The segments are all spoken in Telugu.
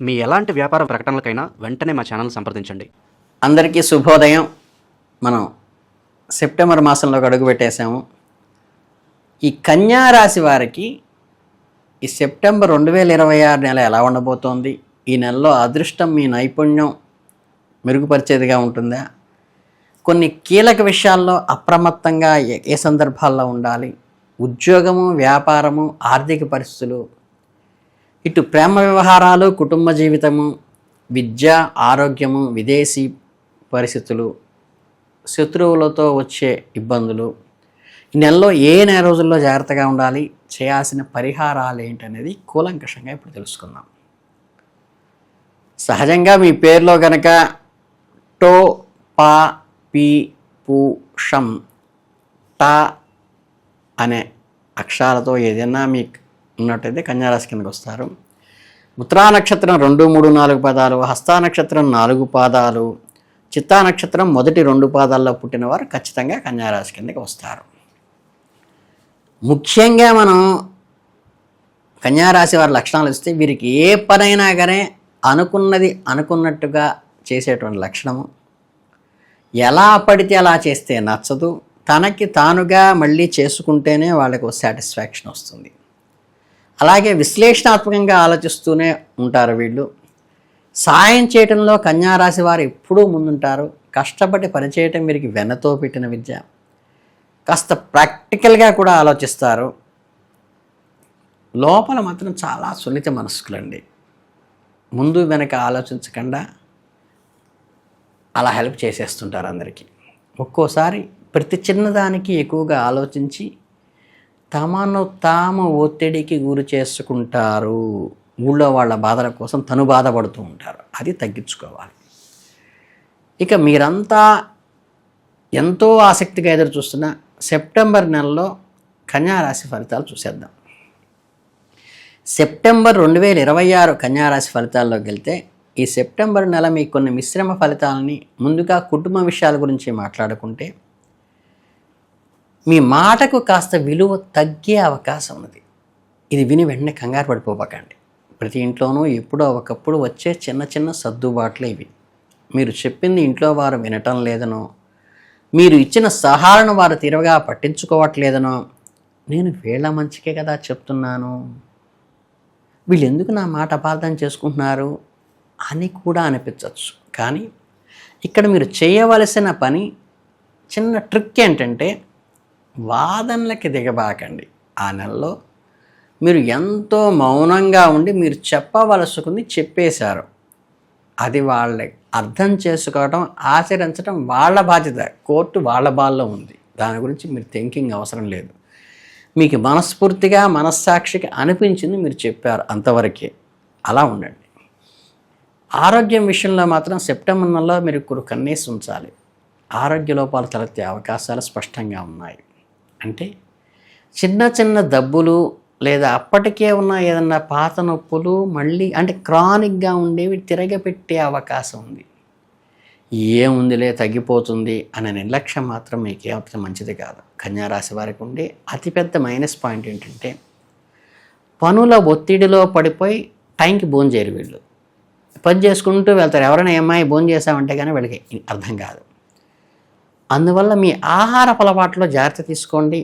మీ ఎలాంటి వ్యాపార ప్రకటనలకైనా వెంటనే మా ఛానల్ సంప్రదించండి. అందరికీ శుభోదయం. మనం సెప్టెంబర్ మాసంలోకి అడుగుపెట్టేసాము. ఈ కన్యా రాశి వారికి ఈ సెప్టెంబర్ 2026 నెల ఎలా ఉండబోతోంది? ఈ నెలలో అదృష్టం మీ నైపుణ్యం మెరుగుపరిచేదిగా ఉంటుందా? కొన్ని కీలక విషయాల్లో అప్రమత్తంగా ఏ సందర్భాల్లో ఉండాలి? ఉద్యోగము, వ్యాపారము, ఆర్థిక పరిస్థితులు, ఇటు ప్రేమ వ్యవహారాలు, కుటుంబ జీవితము, విద్య, ఆరోగ్యము, విదేశీ పరిస్థితులు, శత్రువులతో వచ్చే ఇబ్బందులు, ఈ నెలలో ఏ రోజుల్లో జాగ్రత్తగా ఉండాలి, చేయాల్సిన పరిహారాలు ఏంటనేది కూలంకషంగా ఇప్పుడు తెలుసుకుందాం. సహజంగా మీ పేరులో కనుక టో, పా, పీ, పు, షం, టా అనే అక్షరాలతో ఏదైనా మీకు ఉన్నట్టయితే కన్యారాశి కిందకు వస్తారు. ఉత్తరా నక్షత్రం 2, 3, 4 పాదాలు, హస్తా నక్షత్రం 4 పాదాలు, చిత్తా నక్షత్రం మొదటి 2 పాదాల్లో పుట్టిన వారు ఖచ్చితంగా కన్యారాశి కిందకి వస్తారు. ముఖ్యంగా మనం కన్యారాశి వారి లక్షణాలు ఇస్తే వీరికి ఏ పనైనా కానీ అనుకున్నది అనుకున్నట్టుగా చేసేటువంటి లక్షణము, ఎలా పడితే అలా చేస్తే నచ్చదు, తనకి తానుగా మళ్ళీ చేసుకుంటేనే వాళ్ళకు సాటిస్ఫాక్షన్ వస్తుంది. అలాగే విశ్లేషణాత్మకంగా ఆలోచిస్తూనే ఉంటారు వీళ్ళు. సాయం చేయటంలో కన్యారాశి వారు ఎప్పుడూ ముందుంటారు. కష్టపడి పనిచేయటం వీరికి వెన్నతో పెట్టిన విద్య. కాస్త ప్రాక్టికల్గా కూడా ఆలోచిస్తారు. లోపల మాత్రం చాలా సున్నిత మనస్కులండి. ముందు వెనక ఆలోచించకుండా అలా హెల్ప్ చేసేస్తుంటారు అందరికీ. ఒక్కోసారి ప్రతి చిన్నదానికి ఎక్కువగా ఆలోచించి తమను తాము ఒత్తిడికి గురి చేసుకుంటారు. ఊళ్ళో వాళ్ళ బాధల కోసం తను బాధపడుతూ ఉంటారు. అది తగ్గించుకోవాలి. ఇక మీరంతా ఎంతో ఆసక్తిగా ఎదురు చూస్తున్న సెప్టెంబర్ నెలలో కన్యారాశి ఫలితాలు చూసేద్దాం. సెప్టెంబర్ 2026 కన్యారాశి ఫలితాల్లోకి వెళ్తే, ఈ సెప్టెంబర్ నెల మీకు కొన్ని మిశ్రమ ఫలితాలని, ముందుగా కుటుంబ విషయాల గురించి మాట్లాడుకుంటే, మీ మాటకు కాస్త విలువ తగ్గే అవకాశం ఉన్నది. ఇది విని వెంటనే కంగారు పడిపోకండి. ప్రతి ఇంట్లోనూ ఎప్పుడో ఒకప్పుడు వచ్చే చిన్న చిన్న సర్దుబాట్లే ఇవి. మీరు చెప్పింది ఇంట్లో వారు వినటం లేదనో, మీరు ఇచ్చిన సహాయాలను వారు తీవ్రంగా పట్టించుకోవట్లేదనో, నేను వీళ్ళ మంచికే కదా చెప్తున్నాను, వీళ్ళు ఎందుకు నా మాట అపార్థం చేసుకుంటున్నారు అని కూడా అనిపించవచ్చు. కానీ ఇక్కడ మీరు చేయవలసిన పని, చిన్న ట్రిక్ ఏంటంటే, వాదనలకి దిగబాకండి. ఆ నెలలో మీరు ఎంతో మౌనంగా ఉండి మీరు చెప్పవలసుకుంది చెప్పేశారు. అది వాళ్ళకి అర్థం చేసుకోవడం, ఆచరించడం వాళ్ళ బాధ్యత. కోర్టు వాళ్ళ బాల్లో ఉంది. దాని గురించి మీరు థింకింగ్ అవసరం లేదు. మీకు మనస్ఫూర్తిగా, మనస్సాక్షికి అనిపించింది మీరు చెప్పారు, అంతవరకే. అలా ఉండండి. ఆరోగ్యం విషయంలో మాత్రం సెప్టెంబర్ నెలలో మీరు కన్నేసి ఉంచాలి. ఆరోగ్య లోపాలు తలెత్తే అవకాశాలు స్పష్టంగా ఉన్నాయి. అంటే చిన్న చిన్న దబ్బులు, లేదా అప్పటికే ఉన్న ఏదన్నా పాత నొప్పులు మళ్ళీ అంటే క్రానిక్గా ఉండేవి తిరగపెట్టే అవకాశం ఉంది. ఏముందిలే తగ్గిపోతుంది అనే నిర్లక్ష్యం మాత్రం మీకు ఏమాత్రం మంచిది కాదు. కన్యారాశి వారికి ఉండే అతిపెద్ద మైనస్ పాయింట్ ఏంటంటే, పనుల ఒత్తిడిలో పడిపోయి టైంకి భోజనం చేయరు వీళ్ళు. పని చేసుకుంటూ వెళ్తారు. ఎవరైనా అమ్మాయి భోజనం చేసామంటే కానీ వీళ్ళకి అర్థం కాదు. అందువల్ల మీ ఆహారపు అలవాట్లో జాగ్రత్త తీసుకోండి.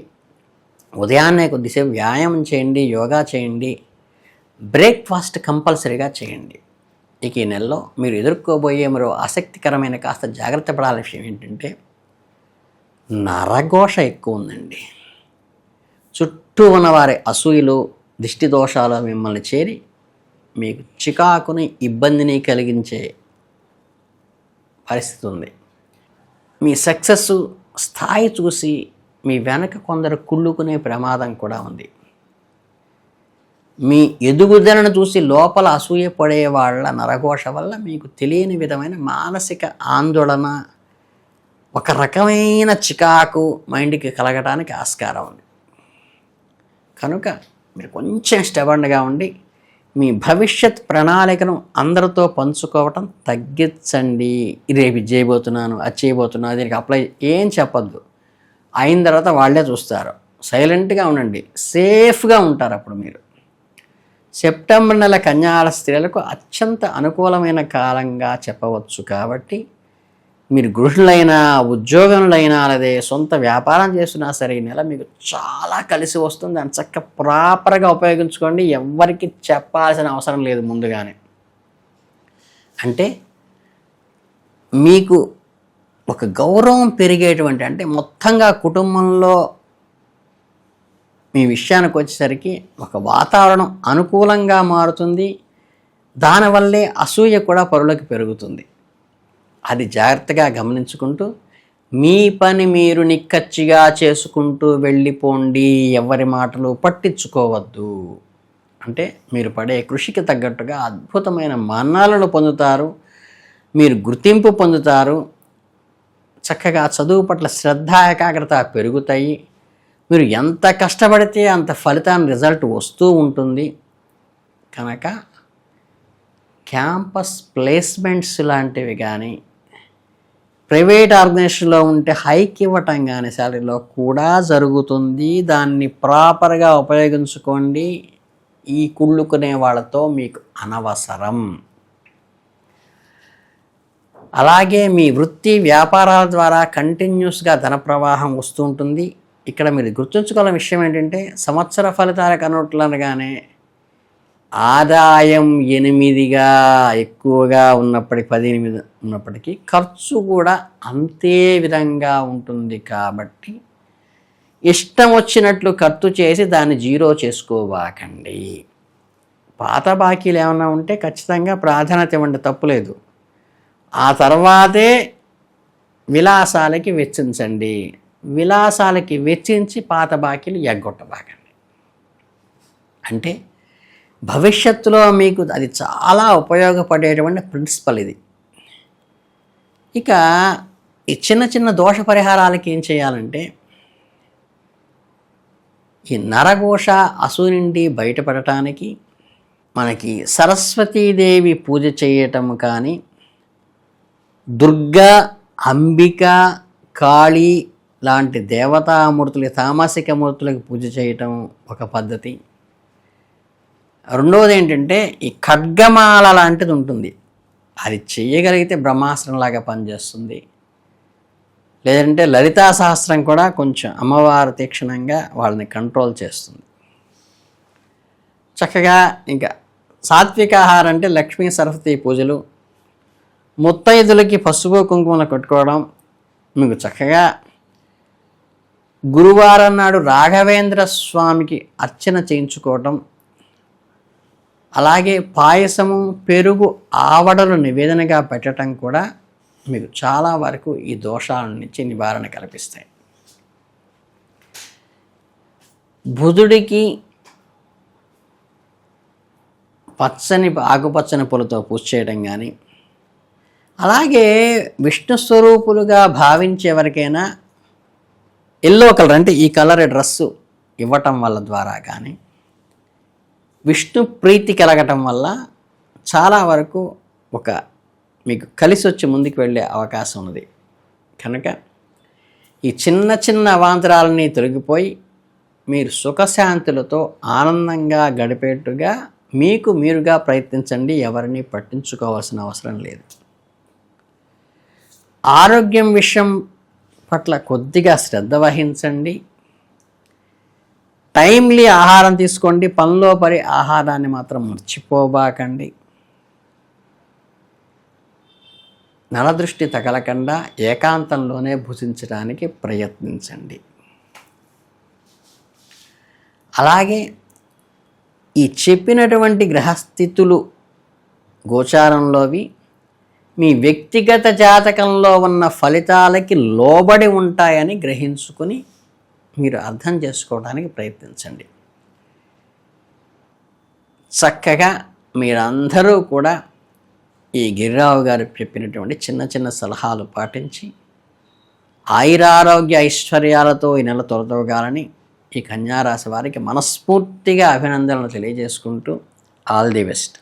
ఉదయాన్నే కొద్దిసేపు వ్యాయామం చేయండి, యోగా చేయండి, బ్రేక్ఫాస్ట్ కంపల్సరీగా చేయండి. ఇక ఈ నెలలో మీరు ఎదుర్కోబోయే మరో ఆసక్తికరమైన కాస్త జాగ్రత్త పడాల విషయం ఏంటంటే, నరఘోష ఎక్కువ ఉందండి. చుట్టూ ఉన్నవారి అసూయలు, దిష్టి దోషాలు మిమ్మల్ని చేరి మీకు చికాకుని, ఇబ్బందిని కలిగించే పరిస్థితి ఉంది. మీ సక్సెస్ స్థాయి చూసి మీ వెనక కొందరు కుళ్ళుకునే ప్రమాదం కూడా ఉంది. మీ ఎదుగుదలను చూసి లోపల అసూయ పడే వాళ్ళ నరఘోష వల్ల మీకు తెలియని విధమైన మానసిక ఆందోళన, ఒక రకమైన చికాకు మైండ్కి కలగడానికి ఆస్కారం ఉంది. కనుక మీరు కొంచెం స్టెబన్గా ఉండి మీ భవిష్యత్ ప్రణాళికను అందరితో పంచుకోవటం తగ్గించండి. రేపు ఇది చేయబోతున్నాను, అది చేయబోతున్నాను, దీనికి అప్లై ఏం చెప్పద్దు. అయిన తర్వాత వాళ్ళే చూస్తారు. సైలెంట్గా ఉండండి, సేఫ్గా ఉంటారు అప్పుడు మీరు. సెప్టెంబర్ నెల కన్యారాశి స్త్రీలకు అత్యంత అనుకూలమైన కాలంగా చెప్పవచ్చు. కాబట్టి మీరు గృహిణులైనా, ఉద్యోగములైనా, లేదా సొంత వ్యాపారం చేస్తున్నా సరే ఈ నెల మీకు చాలా కలిసి వస్తుంది. దాన్ని చక్కగా ప్రాపర్గా ఉపయోగించుకోండి. ఎవ్వరికి చెప్పాల్సిన అవసరం లేదు ముందుగానే. అంటే మీకు ఒక గౌరవం పెరిగేటువంటి, అంటే మొత్తంగా కుటుంబంలో మీ విషయానికి వచ్చేసరికి ఒక వాతావరణం అనుకూలంగా మారుతుంది. దానివల్లే అసూయ కూడా పరులకు పెరుగుతుంది. అది జాగ్రత్తగా గమనించుకుంటూ మీ పని మీరు నిక్కచ్చిగా చేసుకుంటూ వెళ్ళిపోండి. ఎవరి మాటలు పట్టించుకోవద్దు. అంటే మీరు పడే కృషికి తగ్గట్టుగా అద్భుతమైన మన్నాలను పొందుతారు. మీరు గుర్తింపు పొందుతారు. చక్కగా చదువు పట్ల శ్రద్ధ, ఏకాగ్రత పెరుగుతాయి. మీరు ఎంత కష్టపడితే అంత ఫలితాన్ని రిజల్ట్ వస్తూ ఉంటుంది. కనుక క్యాంపస్ ప్లేస్మెంట్స్ లాంటివి కానీ, ప్రైవేట్ ఆర్గనైజేషన్లో ఉంటే హైక్ ఇవ్వటం కానీ శాలరీలో కూడా జరుగుతుంది. దాన్ని ప్రాపర్గా ఉపయోగించుకోండి. ఈ కుళ్ళుకునే వాళ్ళతో మీకు అనవసరం. అలాగే మీ వృత్తి వ్యాపారాల ద్వారా కంటిన్యూస్గా ధన ప్రవాహం వస్తూ ఉంటుంది. ఇక్కడ మీరు గుర్తుంచుకోవాల్సిన విషయం ఏంటంటే, సంవత్సర ఫలితాలకు అనగానే ఆదాయం 8గా ఎక్కువగా ఉన్నప్పటికీ 18 ఉన్నప్పటికీ ఖర్చు కూడా అంతే విధంగా ఉంటుంది. కాబట్టి ఇష్టం వచ్చినట్లు ఖర్చు చేసి దాన్ని జీరో చేసుకోవాకండి. పాత బాకీలు ఏమన్నా ఉంటే ఖచ్చితంగా ప్రాధాన్యత ఇవ్వండి, తప్పులేదు. ఆ తర్వాతే విలాసాలకి వెచ్చించండి. విలాసాలకి వెచ్చించి పాత బాకీలు ఎగ్గొట్టబాకండి. అంటే భవిష్యత్తులో మీకు అది చాలా ఉపయోగపడేటువంటి ప్రిన్సిపల్ ఇది. ఇక ఈ చిన్న చిన్న దోష పరిహారాలకి ఏం చేయాలంటే, ఈ నరఘోష అసూయ నుండి బయటపడటానికి మనకి సరస్వతీదేవి పూజ చేయటం కానీ, దుర్గా, అంబిక, కాళీ లాంటి దేవతామూర్తులకి, తామసిక మూర్తులకు పూజ చేయటం ఒక పద్ధతి. రెండవది ఏంటంటే, ఈ ఖడ్గమాల లాంటిది ఉంటుంది. అది చేయగలిగితే బ్రహ్మాస్త్రంలాగా పనిచేస్తుంది. లేదంటే లలితా సహస్రం కూడా కొంచెం అమ్మవారు తీక్షణంగా వాళ్ళని కంట్రోల్ చేస్తుంది. చక్కగా ఇంకా సాత్విక ఆహారం అంటే లక్ష్మీ సరస్వతి పూజలు, ముత్తైదులకి పసుపు కుంకుమలు కట్టుకోవడం, మీకు చక్కగా గురువారం నాడు రాఘవేంద్ర స్వామికి అర్చన చేయించుకోవటం, అలాగే పాయసము, పెరుగు, ఆవడలు నివేదనగా పెట్టడం కూడా మీకు చాలా వరకు ఈ దోషాల నుంచి నివారణ కల్పిస్తాయి. బుధుడికి ఆకుపచ్చని పూలతో పూజ చేయడం కానీ, అలాగే విష్ణు స్వరూపులుగా భావించే ఎవరికైనా ఎల్లో కలర్ అంటే ఈ కలర్ డ్రెస్సు ఇవ్వటం వల్ల ద్వారా కానీ విష్ణు ప్రీతి కలగటం వల్ల చాలా వరకు మీకు కలిసి వచ్చి ముందుకు వెళ్ళే అవకాశం ఉన్నది. కనుక ఈ చిన్న చిన్న అవాంతరాలని తొలగిపోయి మీరు సుఖశాంతులతో ఆనందంగా గడిపేట్టుగా మీకు మీరుగా ప్రయత్నించండి. ఎవరిని పట్టించుకోవాల్సిన అవసరం లేదు. ఆరోగ్యం విషయం పట్ల కొద్దిగా శ్రద్ధ వహించండి. టైమ్లీ ఆహారం తీసుకోండి. పనిలో పడి ఆహారాన్ని మాత్రం మర్చిపోబాకండి. నరదృష్టి తగలకుండా ఏకాంతంలోనే భుజించడానికి ప్రయత్నించండి. అలాగే ఈ చెప్పినటువంటి గ్రహస్థితులు గోచారంలోవి మీ వ్యక్తిగత జాతకంలో ఉన్న ఫలితాలకి లోబడి ఉంటాయని గ్రహించుకుని మీరు అర్థం చేసుకోవడానికి ప్రయత్నించండి. చక్కగా మీరందరూ కూడా ఈ గిరిరావు గారు చెప్పినటువంటి చిన్న చిన్న సలహాలు పాటించి ఆయురారోగ్య ఐశ్వర్యాలతో ఈ నెల తొలతోగాలని ఈ కన్యారాశి వారికి మనస్ఫూర్తిగా అభినందనలు తెలియజేసుకుంటూ ఆల్ ది బెస్ట్.